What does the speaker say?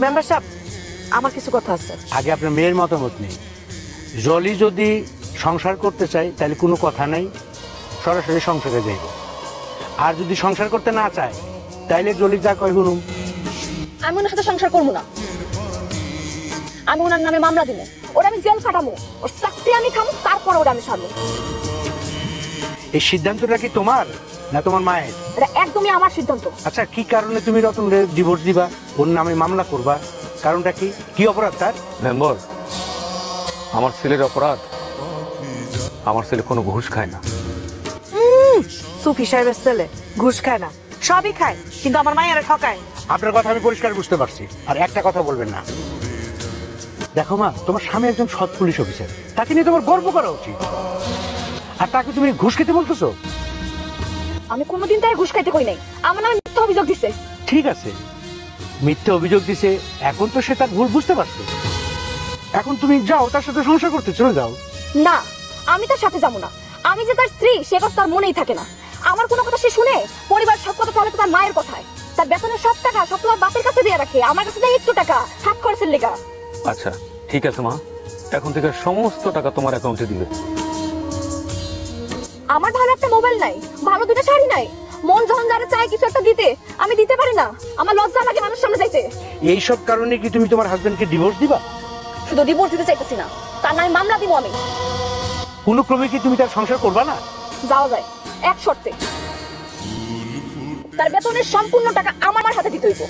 Member সাহেব, আমার কিছু কথা আছে। আগে আপনার মেয়ের মতামত নেই। জলি যদি সংসার করতে চায় তাহলে কোনো কথা নাই, সরাসরি সংসারে যাইব। আর যদি সংসার করতে না চায় তাইলে জলি যা কয় শুনুন। আমি ওনার সাথে সংসার করবো না। আমি ওনার নামে মামলা দিব, ওরা আমি জেল খাটাবো, ওর চাকরি আমি খাবো, তারপর ওরা আমি ছাড়বো। এই সিদ্ধান্তটা কি তোমার না তোমার মায়ের? এটা একদমই আমার সিদ্ধান্ত। আচ্ছা, কি কারণে তুমি রতনকে ডিভোর্স দিবা, ওর নামে মামলা করবা? কারণটা কি? কি অপরাধ তার? মেম্বার, আমার ছেলের অপরাধ, আমার ছেলে কোনো ঘুষ খায় না। সুফি সাহেবের ছেলে ঘুষ খায় না, সবই খায়, কিন্তু আমার মায়েরা ঠকায়। আপনার কথা আমি পরিষ্কার বুঝতে পারছি। আর একটা কথা বলবেন না। দেখো মা, তোমার স্বামী একজন সৎ পুলিশ অফিসার, তাকে নিয়ে তোমার গর্ব করা উচিত। আর তাকে তুমি ঘুষ খেতে বলতেছো? আমি কোনোদিন তার ঘুষ খাইতে কই নাই, আমার নামে মিথ্যা অভিযোগ দিছে। ঠিক আছে, মিথ্যে অভিযোগ দিছে, এখন তো সে তার ভুল বুঝতে পারছে। এখন তুমি যাও, তার সাথে সংসার করতে চলে যাও। না, আমি তার সাথে যাবো না। আমি যে তার স্ত্রী সে কথা তার মনেই থাকে না। আমার কোনো কথা সে শুনে, পরিবার সব কথা তাহলে তো তার মায়ের কথায়। তার বেতনের সব টাকা সব তোমার বাপের কাছে দিয়ে রাখে, আমার কাছে দেয় একটু টাকা হাত খরচের লেগা। আচ্ছা ঠিক আছে মা, এখন থেকে সমস্ত টাকা তোমার অ্যাকাউন্টে দিবে। আমার ভালো একটা মোবাইল নাই, ভালো দুটো শাড়ি নাই, মন যখন যারা চায় কিছু একটা দিতে আমি দিতে পারি না। আমার লজ্জা লাগে মানুষের সামনে যাইতে। এইসব কারণে কি তুমি তোমার হাজবেন্ডকে ডিভোর্স দিবা? শুধু ডিভোর্স দিতে চাইতেছি না, তার নামে মামলা দিব আমি। কোনো ক্রমে কি তুমি তার সংসার করবা না? যাওয়া যায়, এক শর্তে। তার বেতনের সম্পূর্ণ টাকা আমার হাতে দিতে হইব।